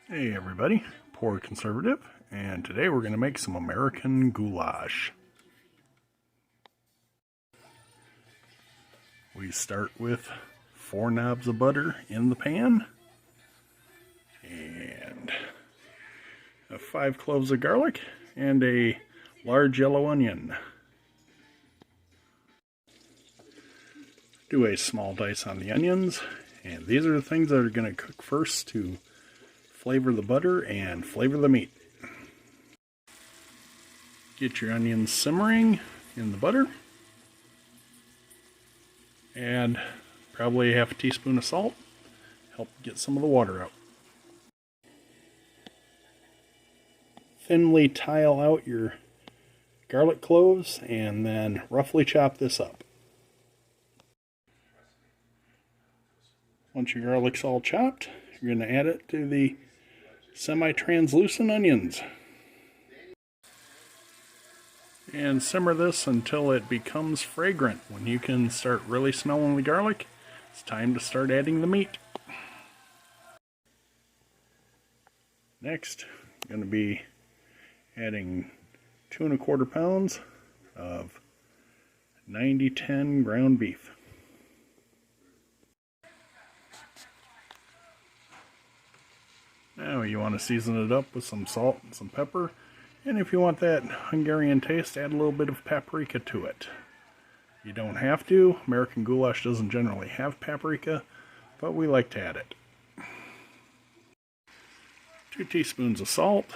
Hey everybody, Poor Conservative, and today we're going to make some American goulash. We start with 4 knobs of butter in the pan, and 5 cloves of garlic, and a large yellow onion. Do a small dice on the onions, and these are the things that are going to cook first to flavor the butter and flavor the meat. Get your onions simmering in the butter. Add probably half a teaspoon of salt. Help get some of the water out. Thinly tile out your garlic cloves and then roughly chop this up. Once your garlic's all chopped, you're going to add it to the semi-translucent onions. And simmer this until it becomes fragrant. When you can start really smelling the garlic, it's time to start adding the meat. Next, I'm going to be adding 2 1/4 pounds of 90-10 ground beef. Now you want to season it up with some salt and some pepper, and if you want that Hungarian taste, add a little bit of paprika to it. You don't have to. American Goulash doesn't generally have paprika, but we like to add it. 2 teaspoons of salt,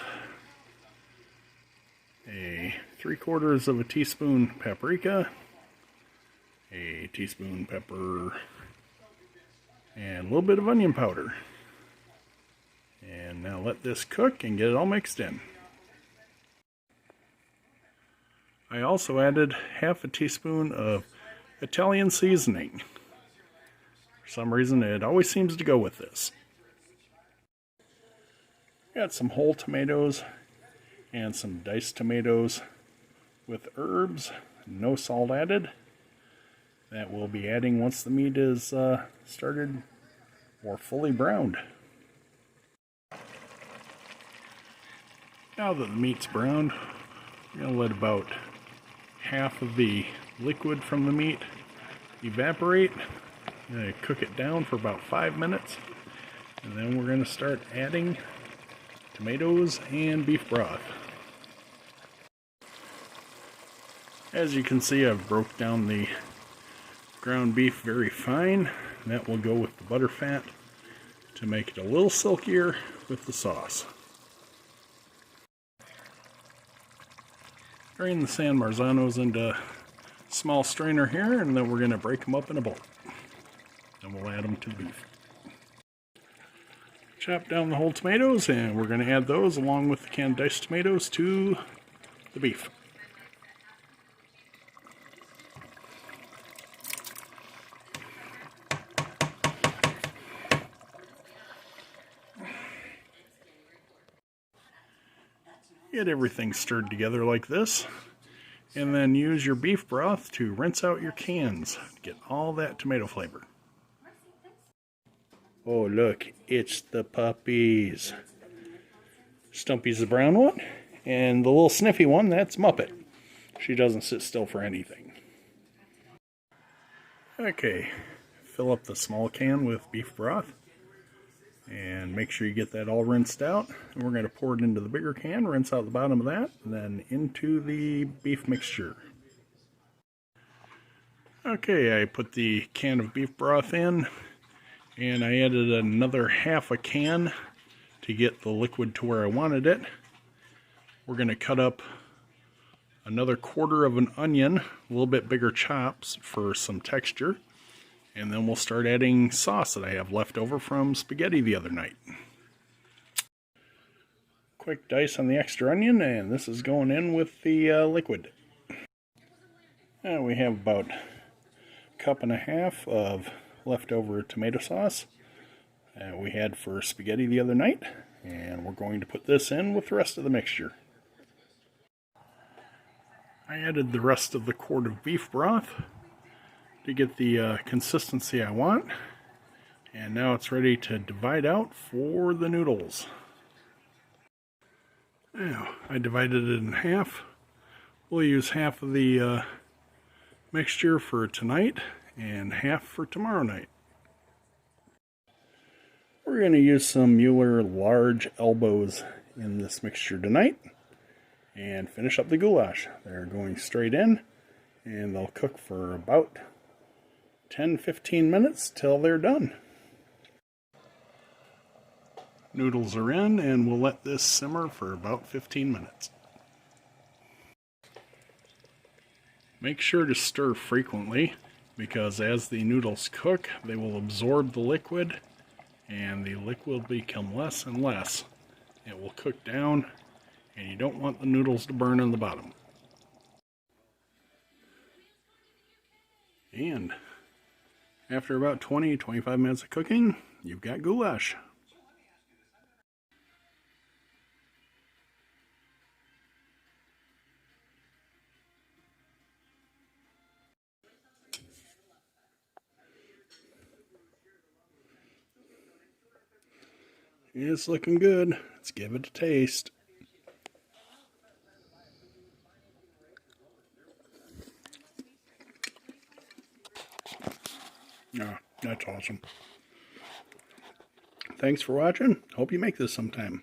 a 3/4 of a teaspoon paprika, a teaspoon pepper, and a little bit of onion powder. And now let this cook and get it all mixed in. I also added half a teaspoon of Italian seasoning. For some reason it always seems to go with this. Got some whole tomatoes and some diced tomatoes with herbs, no salt added. That we'll be adding once the meat is started or fully browned. Now that the meat's browned, we're going to let about half of the liquid from the meat evaporate. I'm going to cook it down for about 5 minutes, and then we're going to start adding tomatoes and beef broth. As you can see, I've broke down the ground beef very fine. That will go with the butter fat to make it a little silkier with the sauce. Drain the San Marzanos into a small strainer here, and then we're going to break them up in a bowl. Then we'll add them to the beef. Chop down the whole tomatoes, and we're going to add those along with the canned diced tomatoes to the beef. Get everything stirred together like this, and then use your beef broth to rinse out your cans. Get all that tomato flavor. Oh look, it's the puppies. Stumpy's the brown one, and the little sniffy one, that's Muppet. She doesn't sit still for anything. Okay, fill up the small can with beef broth. And make sure you get that all rinsed out. And we're going to pour it into the bigger can, rinse out the bottom of that, and then into the beef mixture. Okay, I put the can of beef broth in, and I added another half a can to get the liquid to where I wanted it. We're going to cut up another 1/4 of an onion, a little bit bigger chops for some texture. And then we'll start adding sauce that I have left over from spaghetti the other night. Quick dice on the extra onion, and this is going in with the liquid. And we have about 1.5 cups of leftover tomato sauce we had for spaghetti the other night. And we're going to put this in with the rest of the mixture. I added the rest of the quart of beef broth to get the consistency I want, and now it's ready to divide out for the noodles. Now, I divided it in half. We'll use half of the mixture for tonight and half for tomorrow night. We're going to use some Mueller large elbows in this mixture tonight and finish up the goulash. They're going straight in and they'll cook for about 10-15 minutes till they're done. Noodles are in and we'll let this simmer for about 15 minutes. Make sure to stir frequently because as the noodles cook, they will absorb the liquid and the liquid will become less and less. It will cook down and you don't want the noodles to burn on the bottom. And after about 20-25 minutes of cooking, you've got goulash. It's looking good. Let's give it a taste. Ah, that's awesome. Thanks for watching. Hope you make this sometime.